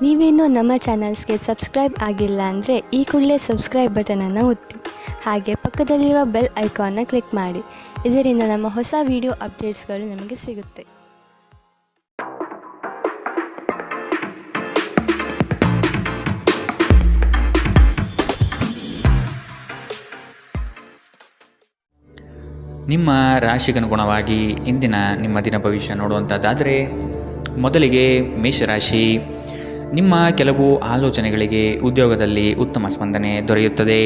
ನೀವೇನೂ ನಮ್ಮ ಚಾನಲ್ಸ್ಗೆ ಸಬ್ಸ್ಕ್ರೈಬ್ ಆಗಿಲ್ಲ ಅಂದರೆ ಈ ಕೂಡಲೇ ಸಬ್ಸ್ಕ್ರೈಬ್ ಬಟನನ್ನು ಒತ್ತಿ, ಹಾಗೆ ಪಕ್ಕದಲ್ಲಿರುವ ಬೆಲ್ ಐಕಾನ್ನ ಕ್ಲಿಕ್ ಮಾಡಿ. ಇದರಿಂದ ನಮ್ಮ ಹೊಸ ವಿಡಿಯೋ ಅಪ್ಡೇಟ್ಸ್ಗಳು ನಿಮಗೆ ಸಿಗುತ್ತೆ. ನಿಮ್ಮ ರಾಶಿಗನುಗುಣವಾಗಿ ಇಂದಿನ ನಿಮ್ಮ ದಿನ ಭವಿಷ್ಯ ನೋಡುವಂಥದ್ದಾದರೆ, ಮೊದಲಿಗೆ ಮೇಷರಾಶಿ. ನಿಮ್ಮ ಕೆಲವು ಆಲೋಚನೆಗಳಿಗೆ ಉದ್ಯೋಗದಲ್ಲಿ ಉತ್ತಮ ಸ್ಪಂದನೆ ದೊರೆಯುತ್ತದೆ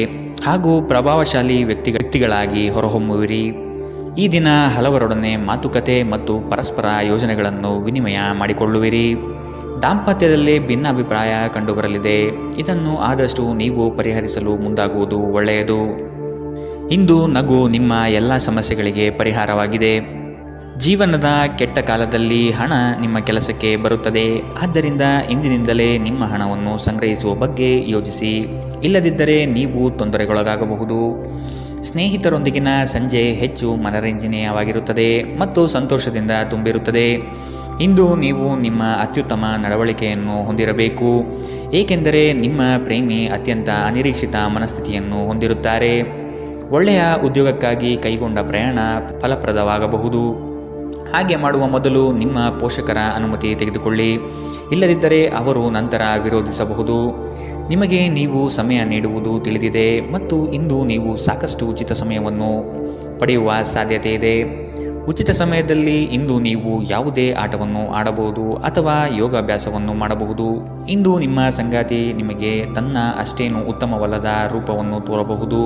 ಹಾಗೂ ಪ್ರಭಾವಶಾಲಿ ವ್ಯಕ್ತಿಗಳಾಗಿ ಹೊರಹೊಮ್ಮುವಿರಿ. ಈ ದಿನ ಹಲವರೊಡನೆ ಮಾತುಕತೆ ಮತ್ತು ಪರಸ್ಪರ ಯೋಜನೆಗಳನ್ನು ವಿನಿಮಯ ಮಾಡಿಕೊಳ್ಳುವಿರಿ. ದಾಂಪತ್ಯದಲ್ಲಿ ಭಿನ್ನಾಭಿಪ್ರಾಯ ಕಂಡುಬರಲಿದೆ. ಇದನ್ನು ಆದಷ್ಟು ನೀವು ಪರಿಹರಿಸಲು ಮುಂದಾಗುವುದು ಒಳ್ಳೆಯದು. ಇಂದು ನಗು ನಿಮ್ಮ ಎಲ್ಲ ಸಮಸ್ಯೆಗಳಿಗೆ ಪರಿಹಾರವಾಗಿದೆ. ಜೀವನದ ಕೆಟ್ಟ ಕಾಲದಲ್ಲಿ ಹಣ ನಿಮ್ಮ ಕೆಲಸಕ್ಕೆ ಬರುತ್ತದೆ. ಆದ್ದರಿಂದ ಇಂದಿನಿಂದಲೇ ನಿಮ್ಮ ಹಣವನ್ನು ಸಂಗ್ರಹಿಸುವ ಬಗ್ಗೆ ಯೋಚಿಸಿ. ಇಲ್ಲದಿದ್ದರೆ ನೀವು ತೊಂದರೆಗೊಳಗಾಗಬಹುದು. ಸ್ನೇಹಿತರೊಂದಿಗಿನ ಸಂಜೆ ಹೆಚ್ಚು ಮನರಂಜನೀಯವಾಗಿರುತ್ತದೆ ಮತ್ತು ಸಂತೋಷದಿಂದ ತುಂಬಿರುತ್ತದೆ. ಇಂದು ನೀವು ನಿಮ್ಮ ಅತ್ಯುತ್ತಮ ನಡವಳಿಕೆಯನ್ನು ಹೊಂದಿರಬೇಕು, ಏಕೆಂದರೆ ನಿಮ್ಮ ಪ್ರೇಮಿ ಅತ್ಯಂತ ಅನಿರೀಕ್ಷಿತ ಮನಸ್ಥಿತಿಯನ್ನು ಹೊಂದಿರುತ್ತಾರೆ. ಒಳ್ಳೆಯ ಉದ್ಯೋಗಕ್ಕಾಗಿ ಕೈಗೊಂಡ ಪ್ರಯಾಣ ಫಲಪ್ರದವಾಗಬಹುದು. ಹಾಗೆ ಮಾಡುವ ಮೊದಲು ನಿಮ್ಮ ಪೋಷಕರ ಅನುಮತಿ ತೆಗೆದುಕೊಳ್ಳಿ. ಇಲ್ಲದಿದ್ದರೆ ಅವರು ನಂತರ ವಿರೋಧಿಸಬಹುದು. ನಿಮಗೆ ನೀವು ಸಮಯ ನೀಡುವುದು ತಿಳಿದಿದೆ ಮತ್ತು ಇಂದು ನೀವು ಸಾಕಷ್ಟು ಉಚಿತ ಸಮಯವನ್ನು ಪಡೆಯುವ ಸಾಧ್ಯತೆ ಇದೆ. ಉಚಿತ ಸಮಯದಲ್ಲಿ ಇಂದು ನೀವು ಯಾವುದೇ ಆಟವನ್ನು ಆಡಬಹುದು ಅಥವಾ ಯೋಗಾಭ್ಯಾಸವನ್ನು ಮಾಡಬಹುದು. ಇಂದು ನಿಮ್ಮ ಸಂಗಾತಿ ನಿಮಗೆ ತನ್ನ ಅಷ್ಟೇನು ಉತ್ತಮವಲ್ಲದ ರೂಪವನ್ನು ತೋರಬಹುದು.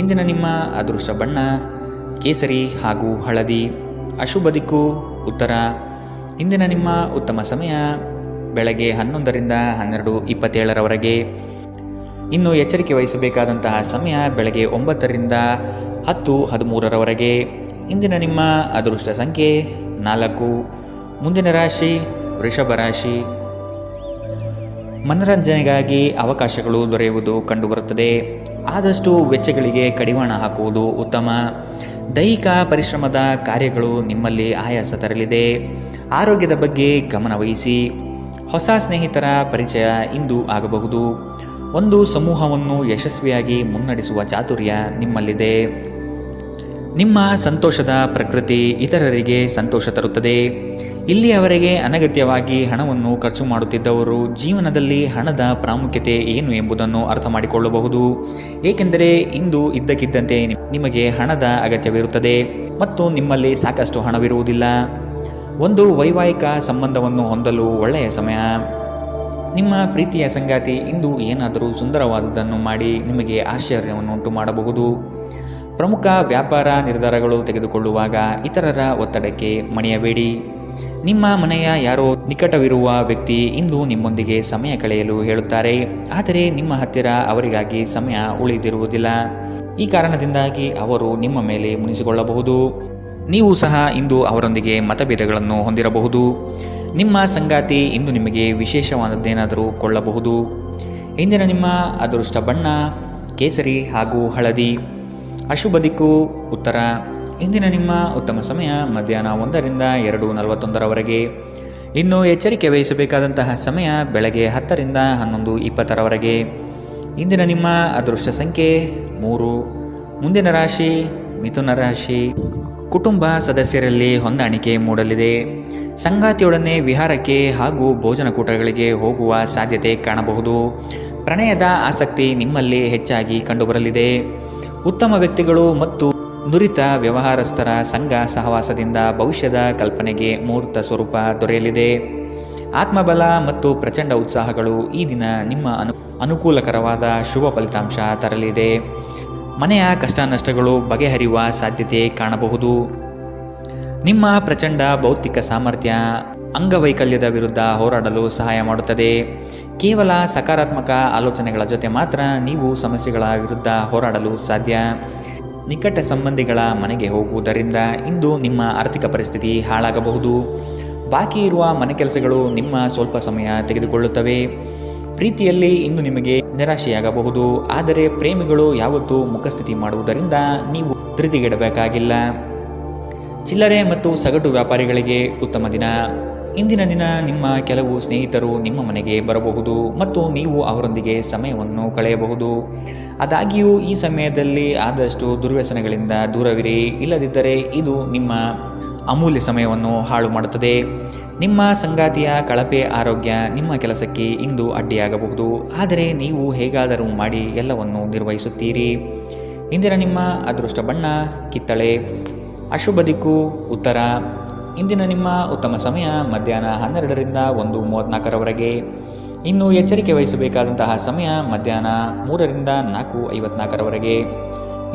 ಇಂದಿನ ನಿಮ್ಮ ಅದೃಷ್ಟ ಬಣ್ಣ ಕೇಸರಿ ಹಾಗೂ ಹಳದಿ. ಅಶುಭ ದಿಕ್ಕು ಉತ್ತರ. ಇಂದಿನ ನಿಮ್ಮ ಉತ್ತಮ ಸಮಯ ಬೆಳಗ್ಗೆ 11ರಿಂದ 12:27ರವರೆಗೆ. ಇನ್ನು ಎಚ್ಚರಿಕೆ ವಹಿಸಬೇಕಾದಂತಹ ಸಮಯ ಬೆಳಗ್ಗೆ 9ರಿಂದ 10:13ರವರೆಗೆ. ಇಂದಿನ ನಿಮ್ಮ ಅದೃಷ್ಟ ಸಂಖ್ಯೆ 4. ಮುಂದಿನ ರಾಶಿ ವೃಷಭ ರಾಶಿ. ಮನರಂಜನೆಗಾಗಿ ಅವಕಾಶಗಳು ದೊರೆಯುವುದು ಕಂಡುಬರುತ್ತದೆ. ಆದಷ್ಟು ವೆಚ್ಚಗಳಿಗೆ ಕಡಿವಾಣ ಹಾಕುವುದು ಉತ್ತಮ. ದೈಹಿಕ ಪರಿಶ್ರಮದ ಕಾರ್ಯಗಳು ನಿಮ್ಮಲ್ಲಿ ಆಯಾಸ ತರಲಿದೆ. ಆರೋಗ್ಯದ ಬಗ್ಗೆ ಗಮನವಹಿಸಿ. ಹೊಸ ಸ್ನೇಹಿತರ ಪರಿಚಯ ಇಂದು ಆಗಬಹುದು. ಒಂದು ಸಮೂಹವನ್ನು ಯಶಸ್ವಿಯಾಗಿ ಮುನ್ನಡೆಸುವ ಚಾತುರ್ಯ ನಿಮ್ಮಲ್ಲಿದೆ. ನಿಮ್ಮ ಸಂತೋಷದ ಪ್ರಕೃತಿ ಇತರರಿಗೆ ಸಂತೋಷ ತರುತ್ತದೆ. ಇಲ್ಲಿಯವರೆಗೆ ಅನಗತ್ಯವಾಗಿ ಹಣವನ್ನು ಖರ್ಚು ಮಾಡುತ್ತಿದ್ದವರು ಜೀವನದಲ್ಲಿ ಹಣದ ಪ್ರಾಮುಖ್ಯತೆ ಏನು ಎಂಬುದನ್ನು ಅರ್ಥ ಮಾಡಿಕೊಳ್ಳಬಹುದು. ಏಕೆಂದರೆ ಇಂದು ಇದ್ದಕ್ಕಿದ್ದಂತೆ ನಿಮಗೆ ಹಣದ ಅಗತ್ಯವಿರುತ್ತದೆ ಮತ್ತು ನಿಮ್ಮಲ್ಲಿ ಸಾಕಷ್ಟು ಹಣವಿರುವುದಿಲ್ಲ. ಒಂದು ವೈವಾಹಿಕ ಸಂಬಂಧವನ್ನು ಹೊಂದಲು ಒಳ್ಳೆಯ ಸಮಯ. ನಿಮ್ಮ ಪ್ರೀತಿಯ ಸಂಗಾತಿ ಇಂದು ಏನಾದರೂ ಸುಂದರವಾದುದನ್ನು ಮಾಡಿ ನಿಮಗೆ ಆಶ್ಚರ್ಯವನ್ನುಂಟು ಮಾಡಬಹುದು. ಪ್ರಮುಖ ವ್ಯಾಪಾರ ನಿರ್ಧಾರಗಳು ತೆಗೆದುಕೊಳ್ಳುವಾಗ ಇತರರ ಒತ್ತಡಕ್ಕೆ ಮಣಿಯಬೇಡಿ. ನಿಮ್ಮ ಮನೆಯ ಯಾರೋ ನಿಕಟವಿರುವ ವ್ಯಕ್ತಿ ಇಂದು ನಿಮ್ಮೊಂದಿಗೆ ಸಮಯ ಕಳೆಯಲು ಹೇಳುತ್ತಾರೆ, ಆದರೆ ನಿಮ್ಮ ಹತ್ತಿರ ಅವರಿಗಾಗಿ ಸಮಯ ಉಳಿದಿರುವುದಿಲ್ಲ. ಈ ಕಾರಣದಿಂದಾಗಿ ಅವರು ನಿಮ್ಮ ಮೇಲೆ ಮುನಿಸಿಕೊಳ್ಳಬಹುದು. ನೀವು ಸಹ ಇಂದು ಅವರೊಂದಿಗೆ ಮತಭೇದಗಳನ್ನು ಹೊಂದಿರಬಹುದು. ನಿಮ್ಮ ಸಂಗಾತಿ ಇಂದು ನಿಮಗೆ ವಿಶೇಷವಾದದ್ದೇನಾದರೂ ಕೊಳ್ಳಬಹುದು. ಇಂದಿನ ನಿಮ್ಮ ಅದೃಷ್ಟ ಬಣ್ಣ ಕೇಸರಿ ಹಾಗೂ ಹಳದಿ. ಅಶುಭ ದಿಕ್ಕು ಉತ್ತರ. ಇಂದಿನ ನಿಮ್ಮ ಉತ್ತಮ ಸಮಯ ಮಧ್ಯಾಹ್ನ 1ರಿಂದ 2:41ರವರೆಗೆ. ಇನ್ನು ಎಚ್ಚರಿಕೆ ವಹಿಸಬೇಕಾದಂತಹ ಸಮಯ ಬೆಳಗ್ಗೆ 10ರಿಂದ 11:20ರವರೆಗೆ. ಇಂದಿನ ನಿಮ್ಮ ಅದೃಷ್ಟ ಸಂಖ್ಯೆ 3. ಮುಂದಿನ ರಾಶಿ ಮಿಥುನ ರಾಶಿ. ಕುಟುಂಬ ಸದಸ್ಯರಲ್ಲಿ ಹೊಂದಾಣಿಕೆ ಮೂಡಲಿದೆ. ಸಂಗಾತಿಯೊಡನೆ ವಿಹಾರಕ್ಕೆ ಹಾಗೂ ಭೋಜನಕೂಟಗಳಿಗೆ ಹೋಗುವ ಸಾಧ್ಯತೆ ಕಾಣಬಹುದು. ಪ್ರಣಯದ ಆಸಕ್ತಿ ನಿಮ್ಮಲ್ಲಿ ಹೆಚ್ಚಾಗಿ ಕಂಡುಬರಲಿದೆ. ಉತ್ತಮ ವ್ಯಕ್ತಿಗಳು ಮತ್ತು ನುರಿತ ವ್ಯವಹಾರಸ್ಥರ ಸಂಘ ಸಹವಾಸದಿಂದ ಭವಿಷ್ಯದ ಕಲ್ಪನೆಗೆ ಮೂರ್ತ ಸ್ವರೂಪ ದೊರೆಯಲಿದೆ. ಆತ್ಮಬಲ ಮತ್ತು ಪ್ರಚಂಡ ಉತ್ಸಾಹಗಳು ಈ ದಿನ ನಿಮ್ಮ ಅನುಕೂಲಕರವಾದ ಶುಭ ಫಲಿತಾಂಶ ತರಲಿದೆ. ಮನೆಯ ಕಷ್ಟ ನಷ್ಟಗಳು ಬಗೆಹರಿಯುವ ಸಾಧ್ಯತೆ ಕಾಣಬಹುದು. ನಿಮ್ಮ ಪ್ರಚಂಡ ಭೌತಿಕ ಸಾಮರ್ಥ್ಯ ಅಂಗವೈಕಲ್ಯದ ವಿರುದ್ಧ ಹೋರಾಡಲು ಸಹಾಯ ಮಾಡುತ್ತದೆ. ಕೇವಲ ಸಕಾರಾತ್ಮಕ ಆಲೋಚನೆಗಳ ಜೊತೆ ಮಾತ್ರ ನೀವು ಸಮಸ್ಯೆಗಳ ವಿರುದ್ಧ ಹೋರಾಡಲು ಸಾಧ್ಯ. ನಿಕಟ ಸಂಬಂಧಿಗಳ ಮನೆಗೆ ಹೋಗುವುದರಿಂದ ಇಂದು ನಿಮ್ಮ ಆರ್ಥಿಕ ಪರಿಸ್ಥಿತಿ ಹಾಳಾಗಬಹುದು. ಬಾಕಿ ಇರುವ ಮನೆ ಕೆಲಸಗಳು ನಿಮ್ಮ ಸ್ವಲ್ಪ ಸಮಯ ತೆಗೆದುಕೊಳ್ಳುತ್ತವೆ. ಪ್ರೀತಿಯಲ್ಲಿ ಇಂದು ನಿಮಗೆ ನಿರಾಶೆಯಾಗಬಹುದು. ಆದರೆ ಪ್ರೇಮಿಗಳು ಯಾವತ್ತೂ ಮುಖಸ್ಥಿತಿ ಮಾಡುವುದರಿಂದ ನೀವು ಧೃತಿಗೆಡಬೇಕಾಗಿಲ್ಲ. ಚಿಲ್ಲರೆ ಮತ್ತು ಸಗಟು ವ್ಯಾಪಾರಿಗಳಿಗೆ ಉತ್ತಮ ದಿನ. ಇಂದಿನ ದಿನ ನಿಮ್ಮ ಕೆಲವು ಸ್ನೇಹಿತರು ನಿಮ್ಮ ಮನೆಗೆ ಬರಬಹುದು ಮತ್ತು ನೀವು ಅವರೊಂದಿಗೆ ಸಮಯವನ್ನು ಕಳೆಯಬಹುದು. ಆದಾಗ್ಯೂ ಈ ಸಮಯದಲ್ಲಿ ಆದಷ್ಟು ದುರ್ವ್ಯಸನಗಳಿಂದ ದೂರವಿರಿ, ಇಲ್ಲದಿದ್ದರೆ ಇದು ನಿಮ್ಮ ಅಮೂಲ್ಯ ಸಮಯವನ್ನು ಹಾಳು ಮಾಡುತ್ತದೆ. ನಿಮ್ಮ ಸಂಗಾತಿಯ ಕಳಪೆ ಆರೋಗ್ಯ ನಿಮ್ಮ ಕೆಲಸಕ್ಕೆ ಇಂದು ಅಡ್ಡಿಯಾಗಬಹುದು, ಆದರೆ ನೀವು ಹೇಗಾದರೂ ಮಾಡಿ ಎಲ್ಲವನ್ನು ನಿರ್ವಹಿಸುತ್ತೀರಿ. ಇಂದಿನ ನಿಮ್ಮ ಅದೃಷ್ಟ ಬಣ್ಣ ಕಿತ್ತಳೆ. ಅಶುಭ ದಿಕ್ಕು ಉತ್ತರ. ಇಂದಿನ ನಿಮ್ಮ ಉತ್ತಮ ಸಮಯ ಮಧ್ಯಾಹ್ನ 12ರಿಂದ 1:34ರವರೆಗೆ. ಇನ್ನು ಎಚ್ಚರಿಕೆ ವಹಿಸಬೇಕಾದಂತಹ ಸಮಯ ಮಧ್ಯಾಹ್ನ 3ರಿಂದ 4:54ರವರೆಗೆ.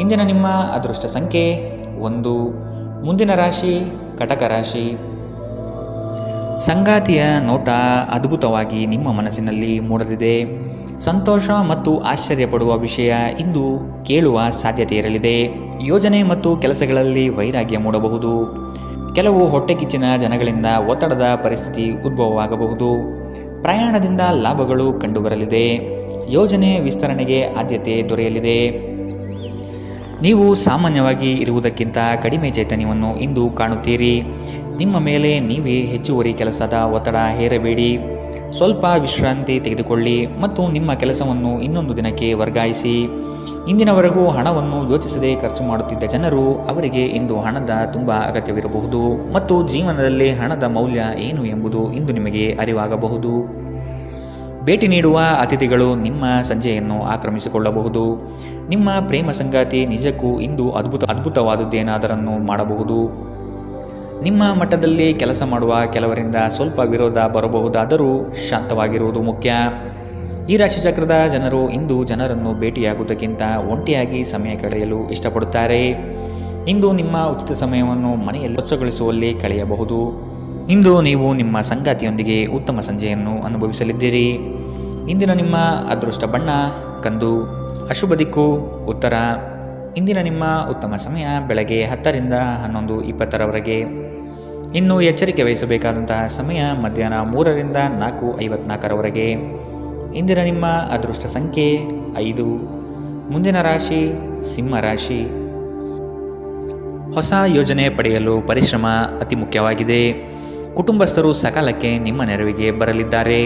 ಇಂದಿನ ನಿಮ್ಮ ಅದೃಷ್ಟ ಸಂಖ್ಯೆ 1. ಮುಂದಿನ ರಾಶಿ ಕಟಕ ರಾಶಿ. ಸಂಗಾತಿಯ ನೋಟ ಅದ್ಭುತವಾಗಿ ನಿಮ್ಮ ಮನಸ್ಸಿನಲ್ಲಿ ಮೂಡಲಿದೆ. ಸಂತೋಷ ಮತ್ತು ಆಶ್ಚರ್ಯಪಡುವ ವಿಷಯ ಇಂದು ಕೇಳುವ ಸಾಧ್ಯತೆ ಇರಲಿದೆ. ಯೋಜನೆ ಮತ್ತು ಕೆಲಸಗಳಲ್ಲಿ ವೈರಾಗ್ಯ ಮೂಡಬಹುದು. ಕೆಲವು ಹೊಟ್ಟೆಕಿಚ್ಚಿನ ಜನಗಳಿಂದ ಒತ್ತಡದ ಪರಿಸ್ಥಿತಿ ಉದ್ಭವವಾಗಬಹುದು. ಪ್ರಯಾಣದಿಂದ ಲಾಭಗಳು ಕಂಡುಬರಲಿದೆ. ಯೋಜನೆ ವಿಸ್ತರಣೆಗೆ ಆದ್ಯತೆ ದೊರೆಯಲಿದೆ. ನೀವು ಸಾಮಾನ್ಯವಾಗಿ ಇರುವುದಕ್ಕಿಂತ ಕಡಿಮೆ ಚೈತನ್ಯವನ್ನು ಇಂದು ಕಾಣುತ್ತೀರಿ. ನಿಮ್ಮ ಮೇಲೆ ನೀವೇ ಹೆಚ್ಚುವರಿ ಕೆಲಸದ ಒತ್ತಡ ಹೇರಬೇಡಿ. ಸ್ವಲ್ಪ ವಿಶ್ರಾಂತಿ ತೆಗೆದುಕೊಳ್ಳಿ ಮತ್ತು ನಿಮ್ಮ ಕೆಲಸವನ್ನು ಇನ್ನೊಂದು ದಿನಕ್ಕೆ ವರ್ಗಾಯಿಸಿ. ಇಂದಿನವರೆಗೂ ಹಣವನ್ನು ಯೋಚಿಸದೆ ಖರ್ಚು ಮಾಡುತ್ತಿದ್ದ ಜನರು ಅವರಿಗೆ ಇಂದು ಹಣದ ತುಂಬ ಅಗತ್ಯವಿರಬಹುದು ಮತ್ತು ಜೀವನದಲ್ಲಿ ಹಣದ ಮೌಲ್ಯ ಏನು ಎಂಬುದು ಇಂದು ನಿಮಗೆ ಅರಿವಾಗಬಹುದು. ಭೇಟಿ ನೀಡುವ ಅತಿಥಿಗಳು ನಿಮ್ಮ ಸಂಜೆಯನ್ನು ಆಕ್ರಮಿಸಿಕೊಳ್ಳಬಹುದು. ನಿಮ್ಮ ಪ್ರೇಮ ಸಂಗಾತಿ ನಿಜಕ್ಕೂ ಇಂದು ಅದ್ಭುತವಾದುದೇನಾದರನ್ನು ಮಾಡಬಹುದು. ನಿಮ್ಮ ಮಟ್ಟದಲ್ಲಿ ಕೆಲಸ ಮಾಡುವ ಕೆಲವರಿಂದ ಸ್ವಲ್ಪ ವಿರೋಧ ಬರಬಹುದಾದರೂ ಶಾಂತವಾಗಿರುವುದು ಮುಖ್ಯ. ಈ ರಾಶಿಚಕ್ರದ ಜನರು ಇಂದು ಜನರನ್ನು ಭೇಟಿಯಾಗುವುದಕ್ಕಿಂತ ಒಂಟಿಯಾಗಿ ಸಮಯ ಕಳೆಯಲು ಇಷ್ಟಪಡುತ್ತಾರೆ. ಇಂದು ನಿಮ್ಮ ಉಚಿತ ಸಮಯವನ್ನು ಮನೆಯಲ್ಲಿ ಸ್ವಚ್ಛಗೊಳಿಸುವಲ್ಲಿ ಕಳೆಯಬಹುದು. ಇಂದು ನೀವು ನಿಮ್ಮ ಸಂಗಾತಿಯೊಂದಿಗೆ ಉತ್ತಮ ಸಂಜೆಯನ್ನು ಅನುಭವಿಸಲಿದ್ದೀರಿ. ಇಂದಿನ ನಿಮ್ಮ ಅದೃಷ್ಟ ಬಣ್ಣ ಕಂದು. ಅಶುಭ ದಿಕ್ಕು ಉತ್ತರ. ಇಂದಿನ ನಿಮ್ಮ ಉತ್ತಮ ಸಮಯ ಬೆಳಗ್ಗೆ 10ರಿಂದ 11:20ರವರೆಗೆ. ಇನ್ನು ಎಚ್ಚರಿಕೆ ವಹಿಸಬೇಕಾದಂತಹ ಸಮಯ ಮಧ್ಯಾಹ್ನ 3ರಿಂದ 4:54ರವರೆಗೆ. ಇಂದಿನ ನಿಮ್ಮ ಅದೃಷ್ಟ ಸಂಖ್ಯೆ 5. ಮುಂದಿನ ರಾಶಿ ಸಿಂಹ ರಾಶಿ. ಹೊಸ ಯೋಜನೆ ಪಡೆಯಲು ಪರಿಶ್ರಮ ಅತಿ ಮುಖ್ಯವಾಗಿದೆ. ಕುಟುಂಬಸ್ಥರು ಸಕಾಲಕ್ಕೆ ನಿಮ್ಮ ನೆರವಿಗೆ ಬರಲಿದ್ದಾರೆ.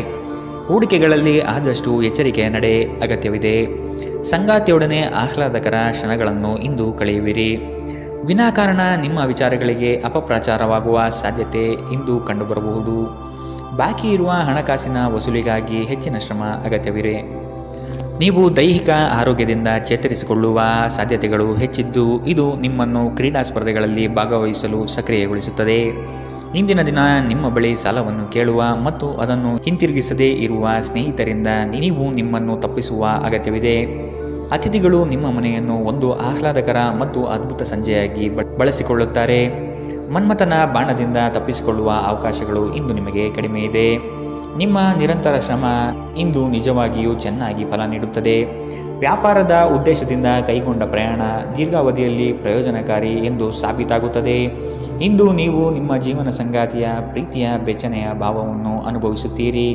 ಹೂಡಿಕೆಗಳಲ್ಲಿ ಆದಷ್ಟು ಎಚ್ಚರಿಕೆಯ ನಡೆ ಅಗತ್ಯವಿದೆ. ಸಂಗಾತಿಯೊಡನೆ ಆಹ್ಲಾದಕರ ಕ್ಷಣಗಳನ್ನು ಇಂದು ಕಳೆಯುವಿರಿ. ವಿನಾಕಾರಣ ನಿಮ್ಮ ವಿಚಾರಗಳಿಗೆ ಅಪಪ್ರಚಾರವಾಗುವ ಸಾಧ್ಯತೆ ಇಂದು ಕಂಡುಬರಬಹುದು. ಬಾಕಿ ಇರುವ ಹಣಕಾಸಿನ ವಸೂಲಿಗಾಗಿ ಹೆಚ್ಚಿನ ಶ್ರಮ ಅಗತ್ಯವಿದೆ. ನೀವು ದೈಹಿಕ ಆರೋಗ್ಯದಿಂದ ಚೇತರಿಸಿಕೊಳ್ಳುವ ಸಾಧ್ಯತೆಗಳು ಹೆಚ್ಚಿದ್ದು ಇದು ನಿಮ್ಮನ್ನು ಕ್ರೀಡಾ ಸ್ಪರ್ಧೆಗಳಲ್ಲಿ ಭಾಗವಹಿಸಲು ಸಕ್ರಿಯಗೊಳಿಸುತ್ತದೆ. ಇಂದಿನ ದಿನ ನಿಮ್ಮ ಬಳಿ ಸಾಲವನ್ನು ಕೇಳುವ ಮತ್ತು ಅದನ್ನು ಹಿಂತಿರುಗಿಸದೇ ಇರುವ ಸ್ನೇಹಿತರಿಂದ ನೀವು ನಿಮ್ಮನ್ನು ತಪ್ಪಿಸುವ ಅಗತ್ಯವಿದೆ. ಅತಿಥಿಗಳು ನಿಮ್ಮ ಮನೆಯನ್ನು ಒಂದು ಆಹ್ಲಾದಕರ ಮತ್ತು ಅದ್ಭುತ ಸಂಜೆಯಾಗಿ ಬಳಸಿಕೊಳ್ಳುತ್ತಾರೆ. ಮನ್ಮಥನ ಬಾಣದಿಂದ ತಪ್ಪಿಸಿಕೊಳ್ಳುವ ಅವಕಾಶಗಳು ಇಂದು ನಿಮಗೆ ಕಡಿಮೆ ಇದೆ. ನಿಮ್ಮ ನಿರಂತರ ಶ್ರಮ ಇಂದು ನಿಜವಾಗಿಯೂ ಚೆನ್ನಾಗಿ ಫಲ ನೀಡುತ್ತದೆ. ವ್ಯಾಪಾರದ ಉದ್ದೇಶದಿಂದ ಕೈಗೊಂಡ ಪ್ರಯಾಣ ದೀರ್ಘಾವಧಿಯಲ್ಲಿ ಪ್ರಯೋಜನಕಾರಿ ಎಂದು ಸಾಬೀತಾಗುತ್ತದೆ. ಇಂದು ನೀವು ನಿಮ್ಮ ಜೀವನ ಸಂಗಾತಿಯ ಪ್ರೀತಿಯ ಬೆಚ್ಚನೆಯ ಭಾವವನ್ನು ಅನುಭವಿಸುತ್ತೀರಿ.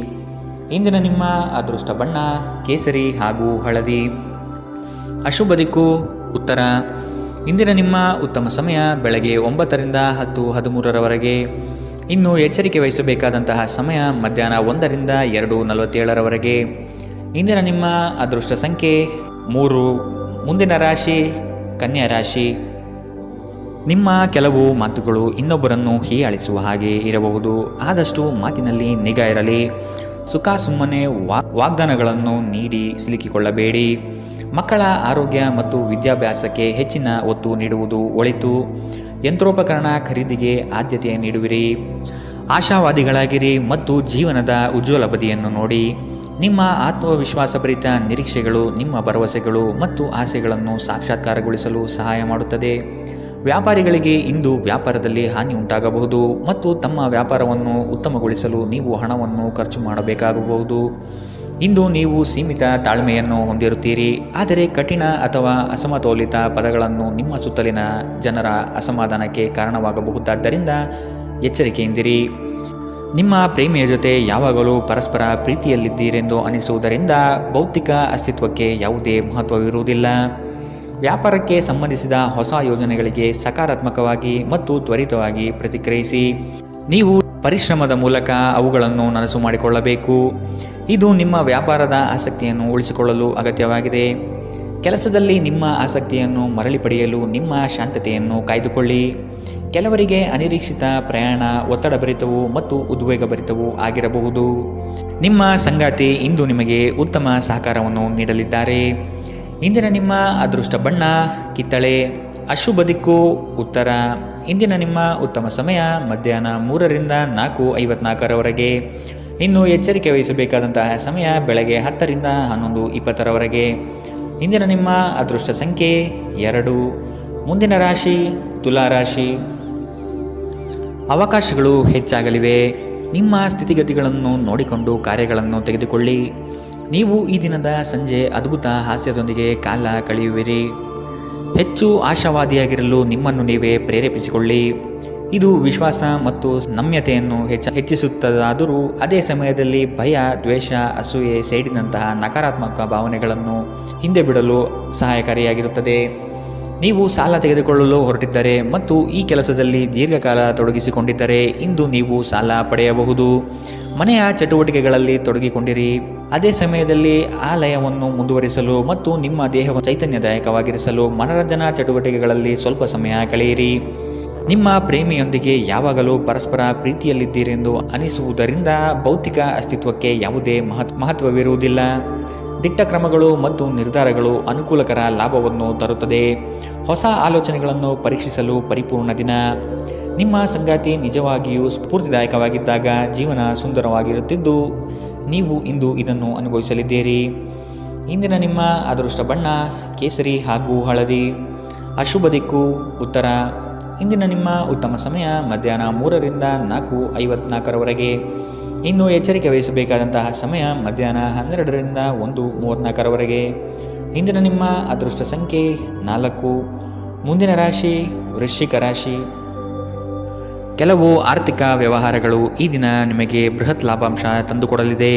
ಇಂದಿನ ನಿಮ್ಮ ಅದೃಷ್ಟ ಬಣ್ಣ ಕೇಸರಿ ಹಾಗೂ ಹಳದಿ. ಅಶುಭ ದಿಕ್ಕು ಉತ್ತರ. ಇಂದಿನ ನಿಮ್ಮ ಉತ್ತಮ ಸಮಯ ಬೆಳಗ್ಗೆ 9ರಿಂದ 10:13ರವರೆಗೆ. ಇನ್ನು ಎಚ್ಚರಿಕೆ ವಹಿಸಬೇಕಾದಂತಹ ಸಮಯ ಮಧ್ಯಾಹ್ನ 1ರಿಂದ 2:47ರವರೆಗೆ. ಇಂದಿನ ನಿಮ್ಮ ಅದೃಷ್ಟ ಸಂಖ್ಯೆ 3. ಮುಂದಿನ ರಾಶಿ ಕನ್ಯಾ ರಾಶಿ. ನಿಮ್ಮ ಕೆಲವು ಮಾತುಗಳು ಇನ್ನೊಬ್ಬರನ್ನು ಹೀಯಾಳಿಸುವ ಹಾಗೆ ಇರಬಹುದು. ಆದಷ್ಟು ಮಾತಿನಲ್ಲಿ ನಿಗಾ ಇರಲಿ. ಸುಖ ಸುಮ್ಮನೆ ವಾಗ್ದಾನಗಳನ್ನು ನೀಡಿ ಸಿಲುಕಿಕೊಳ್ಳಬೇಡಿ. ಮಕ್ಕಳ ಆರೋಗ್ಯ ಮತ್ತು ವಿದ್ಯಾಭ್ಯಾಸಕ್ಕೆ ಹೆಚ್ಚಿನ ಒತ್ತು ನೀಡುವುದು ಒಳಿತು. ಯಂತ್ರೋಪಕರಣ ಖರೀದಿಗೆ ಆದ್ಯತೆ ನೀಡುವಿರಿ. ಆಶಾವಾದಿಗಳಾಗಿರಿ ಮತ್ತು ಜೀವನದ ಉಜ್ವಲ ಬದಿಯನ್ನು ನೋಡಿ. ನಿಮ್ಮ ಆತ್ಮವಿಶ್ವಾಸಭರಿತ ನಿರೀಕ್ಷೆಗಳು ನಿಮ್ಮ ಭರವಸೆಗಳು ಮತ್ತು ಆಸೆಗಳನ್ನು ಸಾಕ್ಷಾತ್ಕಾರಗೊಳಿಸಲು ಸಹಾಯ ಮಾಡುತ್ತದೆ. ವ್ಯಾಪಾರಿಗಳಿಗೆ ಇಂದು ವ್ಯಾಪಾರದಲ್ಲಿ ಹಾನಿ ಉಂಟಾಗಬಹುದು ಮತ್ತು ತಮ್ಮ ವ್ಯಾಪಾರವನ್ನು ಉತ್ತಮಗೊಳಿಸಲು ನೀವು ಹಣವನ್ನು ಖರ್ಚು ಮಾಡಬೇಕಾಗಬಹುದು. ಇಂದು ನೀವು ಸೀಮಿತ ತಾಳ್ಮೆಯನ್ನು ಹೊಂದಿರುತ್ತೀರಿ, ಆದರೆ ಕಠಿಣ ಅಥವಾ ಅಸಮತೋಲಿತ ಪದಗಳನ್ನು ನಿಮ್ಮ ಸುತ್ತಲಿನ ಜನರ ಅಸಮಾಧಾನಕ್ಕೆ ಕಾರಣವಾಗಬಹುದಾದ್ದರಿಂದ ಎಚ್ಚರಿಕೆಯಿಂದಿರಿ. ನಿಮ್ಮ ಪ್ರೇಮಿಯ ಜೊತೆ ಯಾವಾಗಲೂ ಪರಸ್ಪರ ಪ್ರೀತಿಯಲ್ಲಿದ್ದೀರೆಂದು ಅನಿಸುವುದರಿಂದ ಭೌತಿಕ ಅಸ್ತಿತ್ವಕ್ಕೆ ಯಾವುದೇ ಮಹತ್ವವಿರುವುದಿಲ್ಲ. ವ್ಯಾಪಾರಕ್ಕೆ ಸಂಬಂಧಿಸಿದ ಹೊಸ ಯೋಜನೆಗಳಿಗೆ ಸಕಾರಾತ್ಮಕವಾಗಿ ಮತ್ತು ತ್ವರಿತವಾಗಿ ಪ್ರತಿಕ್ರಿಯಿಸಿ. ನೀವು ಪರಿಶ್ರಮದ ಮೂಲಕ ಅವುಗಳನ್ನು ನನಸು ಮಾಡಿಕೊಳ್ಳಬೇಕು. ಇದು ನಿಮ್ಮ ವ್ಯಾಪಾರದ ಆಸಕ್ತಿಯನ್ನು ಉಳಿಸಿಕೊಳ್ಳಲು ಅಗತ್ಯವಾಗಿದೆ. ಕೆಲಸದಲ್ಲಿ ನಿಮ್ಮ ಆಸಕ್ತಿಯನ್ನು ಮರಳಿ ಪಡೆಯಲು ನಿಮ್ಮ ಶಾಂತತೆಯನ್ನು ಕಾಯ್ದುಕೊಳ್ಳಿ. ಕೆಲವರಿಗೆ ಅನಿರೀಕ್ಷಿತ ಪ್ರಯಾಣ ಒತ್ತಡಭರಿತವೂ ಮತ್ತು ಉದ್ವೇಗಭರಿತವೂ ಆಗಿರಬಹುದು. ನಿಮ್ಮ ಸಂಗಾತಿ ಇಂದು ನಿಮಗೆ ಉತ್ತಮ ಸಹಕಾರವನ್ನು ನೀಡಲಿದ್ದಾರೆ. ಇಂದಿನ ನಿಮ್ಮ ಅದೃಷ್ಟ ಬಣ್ಣ ಕಿತ್ತಳೆ. ಅಶುಭ ದಿಕ್ಕು ಉತ್ತರ. ಇಂದಿನ ನಿಮ್ಮ ಉತ್ತಮ ಸಮಯ ಮಧ್ಯಾಹ್ನ 3ರಿಂದ 4:54ರವರೆಗೆ. ಇನ್ನು ಎಚ್ಚರಿಕೆ ವಹಿಸಬೇಕಾದಂತಹ ಸಮಯ ಬೆಳಗ್ಗೆ 10ರಿಂದ 11:20ರವರೆಗೆ. ಇಂದಿನ ನಿಮ್ಮ ಅದೃಷ್ಟ ಸಂಖ್ಯೆ 2. ಮುಂದಿನ ರಾಶಿ ತುಲಾ ರಾಶಿ. ಅವಕಾಶಗಳು ಹೆಚ್ಚಾಗಲಿವೆ. ನಿಮ್ಮ ಸ್ಥಿತಿಗತಿಗಳನ್ನು ನೋಡಿಕೊಂಡು ಕಾರ್ಯಗಳನ್ನು ತೆಗೆದುಕೊಳ್ಳಿ. ನೀವು ಈ ದಿನದ ಸಂಜೆ ಅದ್ಭುತ ಹಾಸ್ಯದೊಂದಿಗೆ ಕಾಲ ಕಳೆಯುವಿರಿ. ಹೆಚ್ಚು ಆಶಾವಾದಿಯಾಗಿರಲು ನಿಮ್ಮನ್ನು ನೀವೇ ಪ್ರೇರೇಪಿಸಿಕೊಳ್ಳಿ. ಇದು ವಿಶ್ವಾಸ ಮತ್ತು ನಮ್ಯತೆಯನ್ನು ಹೆಚ್ಚಿಸುತ್ತದಾದರೂ ಅದೇ ಸಮಯದಲ್ಲಿ ಭಯ, ದ್ವೇಷ, ಅಸೂಯೆ, ಸೇಡಿನಂತಹ ನಕಾರಾತ್ಮಕ ಭಾವನೆಗಳನ್ನು ಹಿಂದೆ ಬಿಡಲು ಸಹಾಯಕಾರಿಯಾಗಿರುತ್ತದೆ. ನೀವು ಸಾಲ ತೆಗೆದುಕೊಳ್ಳಲು ಹೊರಟಿದ್ದರೆ ಮತ್ತು ಈ ಕೆಲಸದಲ್ಲಿ ದೀರ್ಘಕಾಲ ತೊಡಗಿಸಿಕೊಂಡಿದ್ದರೆ ಇಂದು ನೀವು ಸಾಲ ಪಡೆಯಬಹುದು. ಮನೆಯ ಚಟುವಟಿಕೆಗಳಲ್ಲಿ ತೊಡಗಿಕೊಂಡಿರಿ. ಅದೇ ಸಮಯದಲ್ಲಿ ಆ ಲಯವನ್ನು ಮುಂದುವರಿಸಲು ಮತ್ತು ನಿಮ್ಮ ದೇಹವನ್ನು ಚೈತನ್ಯದಾಯಕವಾಗಿರಿಸಲು ಮನರಂಜನಾ ಚಟುವಟಿಕೆಗಳಲ್ಲಿ ಸ್ವಲ್ಪ ಸಮಯ ಕಳೆಯಿರಿ. ನಿಮ್ಮ ಪ್ರೇಮಿಯೊಂದಿಗೆ ಯಾವಾಗಲೂ ಪರಸ್ಪರ ಪ್ರೀತಿಯಲ್ಲಿದ್ದೀರೆಂದು ಅನಿಸುವುದರಿಂದ ಭೌತಿಕ ಅಸ್ತಿತ್ವಕ್ಕೆ ಯಾವುದೇ ಮಹತ್ವವಿರುವುದಿಲ್ಲ. ದಿಟ್ಟ ಕ್ರಮಗಳು ಮತ್ತು ನಿರ್ಧಾರಗಳು ಅನುಕೂಲಕರ ಲಾಭವನ್ನು ತರುತ್ತದೆ. ಹೊಸ ಆಲೋಚನೆಗಳನ್ನು ಪರೀಕ್ಷಿಸಲು ಪರಿಪೂರ್ಣ ದಿನ. ನಿಮ್ಮ ಸಂಗಾತಿ ನಿಜವಾಗಿಯೂ ಸ್ಫೂರ್ತಿದಾಯಕವಾಗಿದ್ದಾಗ ಜೀವನ ಸುಂದರವಾಗಿರುತ್ತಿದ್ದು ನೀವು ಇಂದು ಇದನ್ನು ಅನುಭವಿಸಲಿದ್ದೀರಿ. ಇಂದಿನ ನಿಮ್ಮ ಅದೃಷ್ಟ ಬಣ್ಣ ಕೇಸರಿ ಹಾಗೂ ಹಳದಿ. ಅಶುಭ ದಿಕ್ಕು ಉತ್ತರ. ಇಂದಿನ ನಿಮ್ಮ ಉತ್ತಮ ಸಮಯ ಮಧ್ಯಾಹ್ನ 3ರಿಂದ 4:54ರವರೆಗೆ. ಇನ್ನು ಎಚ್ಚರಿಕೆ ವಹಿಸಬೇಕಾದಂತಹ ಸಮಯ ಮಧ್ಯಾಹ್ನ 12ರಿಂದ 1:34ರವರೆಗೆ. ಇಂದಿನ ನಿಮ್ಮ ಅದೃಷ್ಟ ಸಂಖ್ಯೆ 4. ಮುಂದಿನ ರಾಶಿ ವೃಶ್ಚಿಕ ರಾಶಿ. ಕೆಲವು ಆರ್ಥಿಕ ವ್ಯವಹಾರಗಳು ಈ ದಿನ ನಿಮಗೆ ಬೃಹತ್ ಲಾಭಾಂಶ ತಂದುಕೊಡಲಿದೆ.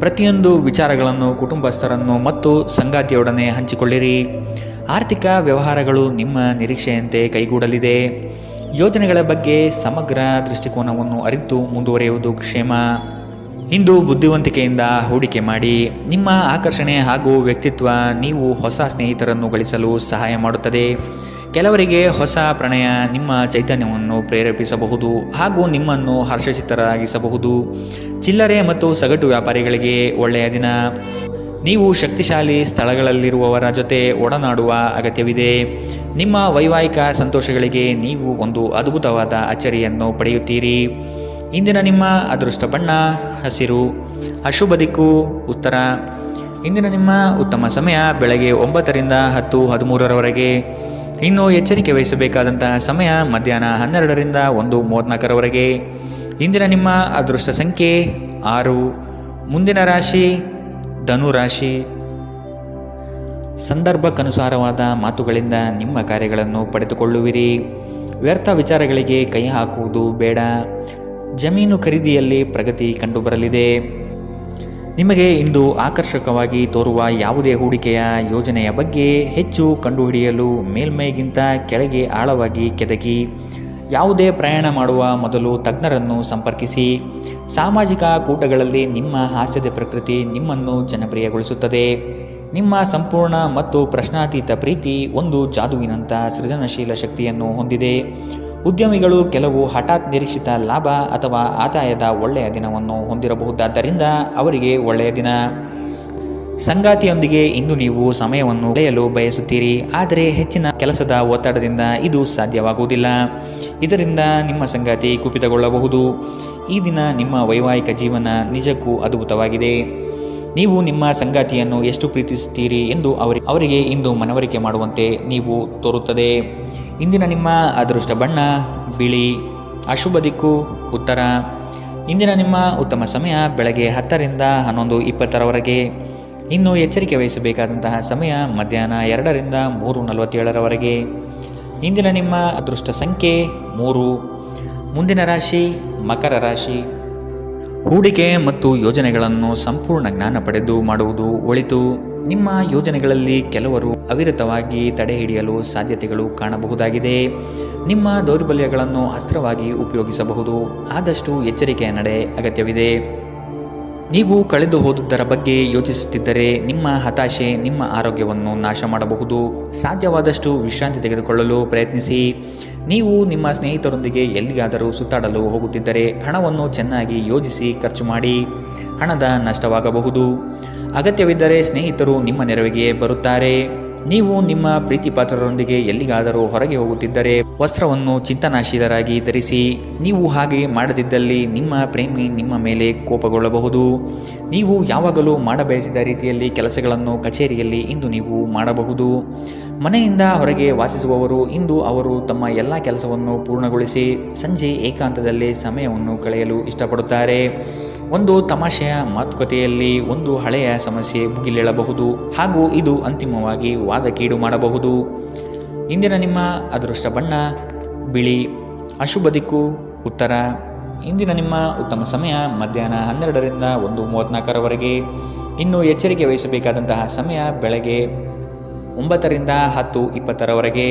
ಪ್ರತಿಯೊಂದು ವಿಚಾರಗಳನ್ನು ಕುಟುಂಬಸ್ಥರನ್ನು ಮತ್ತು ಸಂಗಾತಿಯೊಡನೆ ಹಂಚಿಕೊಳ್ಳಿರಿ. ಆರ್ಥಿಕ ವ್ಯವಹಾರಗಳು ನಿಮ್ಮ ನಿರೀಕ್ಷೆಯಂತೆ ಕೈಗೂಡಲಿದೆ. ಯೋಜನೆಗಳ ಬಗ್ಗೆ ಸಮಗ್ರ ದೃಷ್ಟಿಕೋನವನ್ನು ಅರಿತು ಮುಂದುವರಿಯುವುದು ಕ್ಷೇಮ. ಇಂದು ಬುದ್ಧಿವಂತಿಕೆಯಿಂದ ಹೂಡಿಕೆ ಮಾಡಿ. ನಿಮ್ಮ ಆಕರ್ಷಣೆ ಹಾಗೂ ವ್ಯಕ್ತಿತ್ವ ನೀವು ಹೊಸ ಸ್ನೇಹಿತರನ್ನು ಗಳಿಸಲು ಸಹಾಯ ಮಾಡುತ್ತದೆ. ಕೆಲವರಿಗೆ ಹೊಸ ಪ್ರಣಯ ನಿಮ್ಮ ಚೈತನ್ಯವನ್ನು ಪ್ರೇರೇಪಿಸಬಹುದು ಹಾಗೂ ನಿಮ್ಮನ್ನು ಹರ್ಷಚಿತ್ತರಾಗಿಸಬಹುದು. ಚಿಲ್ಲರೆ ಮತ್ತು ಸಗಟು ವ್ಯಾಪಾರಿಗಳಿಗೆ ಒಳ್ಳೆಯ ದಿನ. ನೀವು ಶಕ್ತಿಶಾಲಿ ಸ್ಥಳಗಳಲ್ಲಿರುವವರ ಜೊತೆ ಒಡನಾಡುವ ಅಗತ್ಯವಿದೆ. ನಿಮ್ಮ ವೈವಾಹಿಕ ಸಂತೋಷಗಳಿಗೆ ನೀವು ಒಂದು ಅದ್ಭುತವಾದ ಅಚ್ಚರಿಯನ್ನು ಪಡೆಯುತ್ತೀರಿ. ಇಂದಿನ ನಿಮ್ಮ ಅದೃಷ್ಟ ಬಣ್ಣ ಹಸಿರು. ಅಶುಭ ದಿಕ್ಕು ಉತ್ತರ. ಇಂದಿನ ನಿಮ್ಮ ಉತ್ತಮ ಸಮಯ ಬೆಳಗ್ಗೆ 9ರಿಂದ 10:13ರವರೆಗೆ. ಇನ್ನು ಎಚ್ಚರಿಕೆ ವಹಿಸಬೇಕಾದಂತಹ ಸಮಯ ಮಧ್ಯಾಹ್ನ 12ರಿಂದ 1:34ರವರೆಗೆ. ಇಂದಿನ ನಿಮ್ಮ ಅದೃಷ್ಟ ಸಂಖ್ಯೆ 6. ಮುಂದಿನ ರಾಶಿ ಧನು ರಾಶಿ. ಸಂದರ್ಭಕ್ಕನುಸಾರವಾದ ಮಾತುಗಳಿಂದ ನಿಮ್ಮ ಕಾರ್ಯಗಳನ್ನು ಪಡೆದುಕೊಳ್ಳುವಿರಿ. ವ್ಯರ್ಥ ವಿಚಾರಗಳಿಗೆ ಕೈ ಹಾಕುವುದು ಬೇಡ. ಜಮೀನು ಖರೀದಿಯಲ್ಲಿ ಪ್ರಗತಿ ಕಂಡುಬರಲಿದೆ. ನಿಮಗೆ ಇಂದು ಆಕರ್ಷಕವಾಗಿ ತೋರುವ ಯಾವುದೇ ಹೂಡಿಕೆಯ ಯೋಜನೆಯ ಬಗ್ಗೆ ಹೆಚ್ಚು ಕಂಡುಹಿಡಿಯಲು ಮೇಲ್ಮೈಗಿಂತ ಕೆಳಗೆ ಆಳವಾಗಿ ಕೆದಕಿ. ಯಾವುದೇ ಪ್ರಯಾಣ ಮಾಡುವ ಮೊದಲು ತಜ್ಞರನ್ನು ಸಂಪರ್ಕಿಸಿ. ಸಾಮಾಜಿಕ ಕೂಟಗಳಲ್ಲಿ ನಿಮ್ಮ ಹಾಸ್ಯದ ಪ್ರಕೃತಿ ನಿಮ್ಮನ್ನು ಜನಪ್ರಿಯಗೊಳಿಸುತ್ತದೆ. ನಿಮ್ಮ ಸಂಪೂರ್ಣ ಮತ್ತು ಪ್ರಶ್ನಾತೀತ ಪ್ರೀತಿ ಒಂದು ಜಾದುವಿನಂಥ ಸೃಜನಶೀಲ ಶಕ್ತಿಯನ್ನು ಹೊಂದಿದೆ. ಉದ್ಯಮಿಗಳು ಕೆಲವು ಹಠಾತ್ ನಿರೀಕ್ಷಿತ ಲಾಭ ಅಥವಾ ಆದಾಯದ ಒಳ್ಳೆಯ ದಿನವನ್ನು ಹೊಂದಿರಬಹುದಾದ್ದರಿಂದ ಅವರಿಗೆ ಒಳ್ಳೆಯ ದಿನ. ಸಂಗಾತಿಯೊಂದಿಗೆ ಇಂದು ನೀವು ಸಮಯವನ್ನು ಕಳೆಯಲು ಬಯಸುತ್ತೀರಿ, ಆದರೆ ಹೆಚ್ಚಿನ ಕೆಲಸದ ಒತ್ತಡದಿಂದ ಇದು ಸಾಧ್ಯವಾಗುವುದಿಲ್ಲ. ಇದರಿಂದ ನಿಮ್ಮ ಸಂಗಾತಿ ಕುಪಿತಗೊಳ್ಳಬಹುದು. ಈ ದಿನ ನಿಮ್ಮ ವೈವಾಹಿಕ ಜೀವನ ನಿಜಕ್ಕೂ ಅದ್ಭುತವಾಗಿದೆ. ನೀವು ನಿಮ್ಮ ಸಂಗಾತಿಯನ್ನು ಎಷ್ಟು ಪ್ರೀತಿಸುತ್ತೀರಿ ಎಂದು ಅವರಿಗೆ ಇಂದು ಮನವರಿಕೆ ಮಾಡುವಂತೆ ನೀವು ತೋರುತ್ತದೆ. ಇಂದಿನ ನಿಮ್ಮ ಅದೃಷ್ಟ ಬಣ್ಣ ಬಿಳಿ. ಅಶುಭ ದಿಕ್ಕು ಉತ್ತರ. ಇಂದಿನ ನಿಮ್ಮ ಉತ್ತಮ ಸಮಯ ಬೆಳಗ್ಗೆ 10ರಿಂದ 11:20ರವರೆಗೆ. ಇನ್ನು ಎಚ್ಚರಿಕೆ ವಹಿಸಬೇಕಾದಂತಹ ಸಮಯ ಮಧ್ಯಾಹ್ನ 2ರಿಂದ 3:47ರವರೆಗೆ. ಇಂದಿನ ನಿಮ್ಮ ಅದೃಷ್ಟ ಸಂಖ್ಯೆ 3. ಮುಂದಿನ ರಾಶಿ ಮಕರ ರಾಶಿ. ಹೂಡಿಕೆ ಮತ್ತು ಯೋಜನೆಗಳನ್ನು ಸಂಪೂರ್ಣ ಜ್ಞಾನ ಪಡೆದು ಮಾಡುವುದು ಒಳಿತು. ನಿಮ್ಮ ಯೋಜನೆಗಳಲ್ಲಿ ಕೆಲವರು ಅವಿರತವಾಗಿ ತಡೆಹಿಡಿಯಲು ಸಾಧ್ಯತೆಗಳು ಕಾಣಬಹುದಾಗಿದೆ. ನಿಮ್ಮ ದೌರ್ಬಲ್ಯಗಳನ್ನು ಅಸ್ತ್ರವಾಗಿ ಉಪಯೋಗಿಸಬಹುದು. ಆದಷ್ಟು ಎಚ್ಚರಿಕೆಯ ನಡೆ ಅಗತ್ಯವಿದೆ. ನೀವು ಕಳೆದು ಹೋದುದರ ಬಗ್ಗೆ ಯೋಚಿಸುತ್ತಿದ್ದರೆ ನಿಮ್ಮ ಹತಾಶೆ ನಿಮ್ಮ ಆರೋಗ್ಯವನ್ನು ನಾಶ ಮಾಡಬಹುದು. ಸಾಧ್ಯವಾದಷ್ಟು ವಿಶ್ರಾಂತಿ ತೆಗೆದುಕೊಳ್ಳಲು ಪ್ರಯತ್ನಿಸಿ. ನೀವು ನಿಮ್ಮ ಸ್ನೇಹಿತರೊಂದಿಗೆ ಎಲ್ಲಿಗಾದರೂ ಸುತ್ತಾಡಲು ಹೋಗುತ್ತಿದ್ದರೆ ಹಣವನ್ನು ಚೆನ್ನಾಗಿ ಯೋಜಿಸಿ ಖರ್ಚು ಮಾಡಿ. ಹಣದ ನಷ್ಟವಾಗಬಹುದು. ಅಗತ್ಯವಿದ್ದರೆ ಸ್ನೇಹಿತರು ನಿಮ್ಮ ನೆರವಿಗೆ ಬರುತ್ತಾರೆ. ನೀವು ನಿಮ್ಮ ಪ್ರೀತಿಪಾತ್ರರೊಂದಿಗೆ ಎಲ್ಲಿಗಾದರೂ ಹೊರಗೆ ಹೋಗುತ್ತಿದ್ದರೆ ವಸ್ತ್ರವನ್ನು ಚಿಂತನಾಶೀಲರಾಗಿ ಧರಿಸಿ. ನೀವು ಹಾಗೆ ಮಾಡದಿದ್ದಲ್ಲಿ ನಿಮ್ಮ ಪ್ರೇಮಿ ನಿಮ್ಮ ಮೇಲೆ ಕೋಪಗೊಳ್ಳಬಹುದು. ನೀವು ಯಾವಾಗಲೂ ಮಾಡಬಯಸಿದ ರೀತಿಯಲ್ಲಿ ಕೆಲಸಗಳನ್ನು ಕಚೇರಿಯಲ್ಲಿ ಇಂದು ನೀವು ಮಾಡಬಹುದು. ಮನೆಯಿಂದ ಹೊರಗೆ ವಾಸಿಸುವವರು ಇಂದು ಅವರು ತಮ್ಮ ಎಲ್ಲ ಕೆಲಸವನ್ನು ಪೂರ್ಣಗೊಳಿಸಿ ಸಂಜೆ ಏಕಾಂತದಲ್ಲಿ ಸಮಯವನ್ನು ಕಳೆಯಲು ಇಷ್ಟಪಡುತ್ತಾರೆ. ಒಂದು ತಮಾಷೆಯ ಮಾತುಕತೆಯಲ್ಲಿ ಒಂದು ಹಳೆಯ ಸಮಸ್ಯೆ ಭುಗಿಲೇಳಬಹುದು ಹಾಗೂ ಇದು ಅಂತಿಮವಾಗಿ ವಾದಕೀಡು ಮಾಡಬಹುದು. ಇಂದಿನ ನಿಮ್ಮ ಅದೃಷ್ಟ ಬಣ್ಣ ಬಿಳಿ. ಅಶುಭ ದಿಕ್ಕು ಉತ್ತರ. ಇಂದಿನ ನಿಮ್ಮ ಉತ್ತಮ ಸಮಯ ಮಧ್ಯಾಹ್ನ 12ರಿಂದ 1:34ರವರೆಗೆ. ಇನ್ನು ಎಚ್ಚರಿಕೆ ವಹಿಸಬೇಕಾದಂತಹ ಸಮಯ ಬೆಳಗ್ಗೆ 9ರಿಂದ 10:20ರವರೆಗೆ.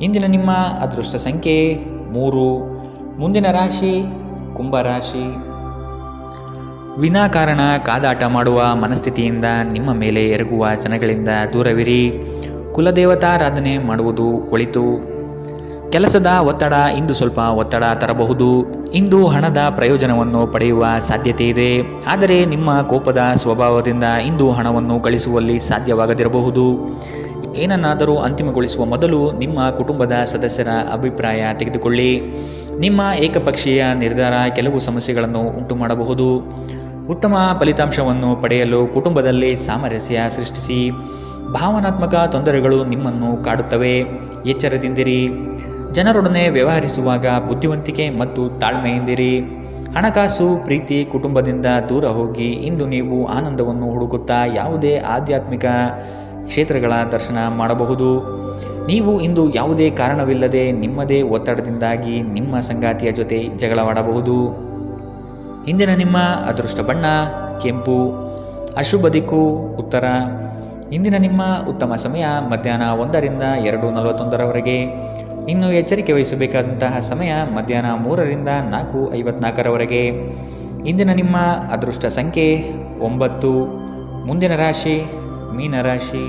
ಇಂದಿನ ನಿಮ್ಮ ಅದೃಷ್ಟ ಸಂಖ್ಯೆ 3. ಮುಂದಿನ ರಾಶಿ ಕುಂಭರಾಶಿ. ವಿನಾಕಾರಣ ಕಾದಾಟ ಮಾಡುವ ಮನಸ್ಥಿತಿಯಿಂದ ನಿಮ್ಮ ಮೇಲೆ ಎರಗುವ ಜನಗಳಿಂದ ದೂರವಿರಿ. ಕುಲದೇವತಾರಾಧನೆ ಮಾಡುವುದು ಒಳಿತು. ಕೆಲಸದ ಒತ್ತಡ ಇಂದು ಸ್ವಲ್ಪ ಒತ್ತಡ ತರಬಹುದು. ಇಂದು ಹಣದ ಪ್ರಯೋಜನವನ್ನು ಪಡೆಯುವ ಸಾಧ್ಯತೆ ಇದೆ. ಆದರೆ ನಿಮ್ಮ ಕೋಪದ ಸ್ವಭಾವದಿಂದ ಇಂದು ಹಣವನ್ನು ಗಳಿಸುವಲ್ಲಿ ಸಾಧ್ಯವಾಗದಿರಬಹುದು. ಏನನ್ನಾದರೂ ಅಂತಿಮಗೊಳಿಸುವ ಮೊದಲು ನಿಮ್ಮ ಕುಟುಂಬದ ಸದಸ್ಯರ ಅಭಿಪ್ರಾಯ ತೆಗೆದುಕೊಳ್ಳಿ. ನಿಮ್ಮ ಏಕಪಕ್ಷೀಯ ನಿರ್ಧಾರ ಕೆಲವು ಸಮಸ್ಯೆಗಳನ್ನು ಉಂಟು ಮಾಡಬಹುದು. ಉತ್ತಮ ಫಲಿತಾಂಶವನ್ನು ಪಡೆಯಲು ಕುಟುಂಬದಲ್ಲಿ ಸಾಮರಸ್ಯ ಸೃಷ್ಟಿಸಿ. ಭಾವನಾತ್ಮಕ ತೊಂದರೆಗಳು ನಿಮ್ಮನ್ನು ಕಾಡುತ್ತವೆ. ಎಚ್ಚರದಿಂದಿರಿ. ಜನರೊಡನೆ ವ್ಯವಹರಿಸುವಾಗ ಬುದ್ಧಿವಂತಿಕೆ ಮತ್ತು ತಾಳ್ಮೆಯಿಂದಿರಿ. ಹಣಕಾಸು ಪ್ರೀತಿ ಕುಟುಂಬದಿಂದ ದೂರ ಹೋಗಿ ಇಂದು ನೀವು ಆನಂದವನ್ನು ಹುಡುಕುತ್ತಾ ಯಾವುದೇ ಆಧ್ಯಾತ್ಮಿಕ ಕ್ಷೇತ್ರಗಳ ದರ್ಶನ ಮಾಡಬಹುದು. ನೀವು ಇಂದು ಯಾವುದೇ ಕಾರಣವಿಲ್ಲದೆ ನಿಮ್ಮದೇ ಒತ್ತಡದಿಂದಾಗಿ ನಿಮ್ಮ ಸಂಗಾತಿಯ ಜೊತೆ ಜಗಳವಾಡಬಹುದು. ಇಂದಿನ ನಿಮ್ಮ ಅದೃಷ್ಟ ಬಣ್ಣ ಕೆಂಪು. ಅಶುಭ ದಿಕ್ಕು ಉತ್ತರ. ಇಂದಿನ ನಿಮ್ಮ ಉತ್ತಮ ಸಮಯ ಮಧ್ಯಾಹ್ನ 1ರಿಂದ 2:41ರವರೆಗೆ. ಇನ್ನು ಎಚ್ಚರಿಕೆ ವಹಿಸಬೇಕಾದಂತಹ ಸಮಯ ಮಧ್ಯಾಹ್ನ 3ರಿಂದ 4:54ರವರೆಗೆ. ಇಂದಿನ ನಿಮ್ಮ ಅದೃಷ್ಟ ಸಂಖ್ಯೆ 9. ಮುಂದಿನ ರಾಶಿ ಮೀನರಾಶಿ.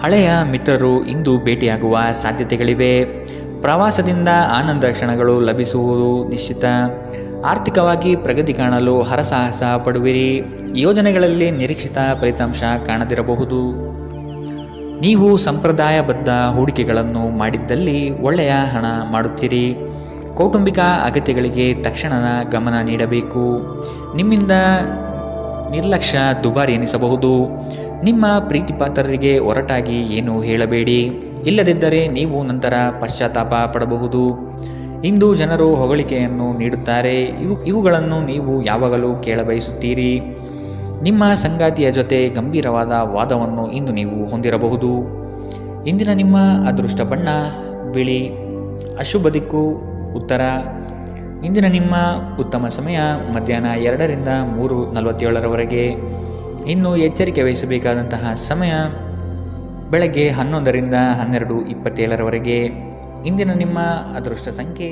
ಹಳೆಯ ಮಿತ್ರರು ಇಂದು ಭೇಟಿಯಾಗುವ ಸಾಧ್ಯತೆಗಳಿವೆ. ಪ್ರವಾಸದಿಂದ ಆನಂದ ಕ್ಷಣಗಳು ಲಭಿಸುವುದು ನಿಶ್ಚಿತ. ಆರ್ಥಿಕವಾಗಿ ಪ್ರಗತಿ ಕಾಣಲು ಹರಸಾಹಸ ಪಡುವಿರಿ. ಯೋಜನೆಗಳಲ್ಲಿ ನಿರೀಕ್ಷಿತ ಫಲಿತಾಂಶ ಕಾಣದಿರಬಹುದು. ನೀವು ಸಂಪ್ರದಾಯಬದ್ಧ ಹೂಡಿಕೆಗಳನ್ನು ಮಾಡಿದ್ದಲ್ಲಿ ಒಳ್ಳೆಯ ಹಣ ಮಾಡುತ್ತೀರಿ. ಕೌಟುಂಬಿಕ ಅಗತ್ಯಗಳಿಗೆ ತಕ್ಷಣ ಗಮನ ನೀಡಬೇಕು. ನಿಮ್ಮಿಂದ ನಿರ್ಲಕ್ಷ್ಯ ದುಬಾರಿ ಎನಿಸಬಹುದು. ನಿಮ್ಮ ಪ್ರೀತಿಪಾತ್ರರಿಗೆ ಒರಟಾಗಿ ಏನು ಹೇಳಬೇಡಿ. ಇಲ್ಲದಿದ್ದರೆ ನೀವು ನಂತರ ಪಶ್ಚಾತ್ತಾಪ ಪಡಬಹುದು. ಇಂದು ಜನರು ಹೊಗಳಿಕೆಯನ್ನು ನೀಡುತ್ತಾರೆ. ಇವುಗಳನ್ನು ನೀವು ಯಾವಾಗಲೂ ಕೇಳಬಯಸುತ್ತೀರಿ. ನಿಮ್ಮ ಸಂಗಾತಿಯ ಜೊತೆ ಗಂಭೀರವಾದ ವಾದವನ್ನು ಇಂದು ನೀವು ಹೊಂದಿರಬಹುದು. ಇಂದಿನ ನಿಮ್ಮ ಅದೃಷ್ಟ ಬಣ್ಣ ಬಿಳಿ. ಅಶುಭ ದಿಕ್ಕು ಉತ್ತರ. ಇಂದಿನ ನಿಮ್ಮ ಉತ್ತಮ ಸಮಯ ಮಧ್ಯಾಹ್ನ 2ರಿಂದ 3:47ರವರೆಗೆ. ಇನ್ನು ಎಚ್ಚರಿಕೆ ವಹಿಸಬೇಕಾದಂತಹ ಸಮಯ ಬೆಳಗ್ಗೆ 11ರಿಂದ 12:27ರವರೆಗೆ. ಇಂದಿನ ನಿಮ್ಮ ಅದೃಷ್ಟ ಸಂಖ್ಯೆ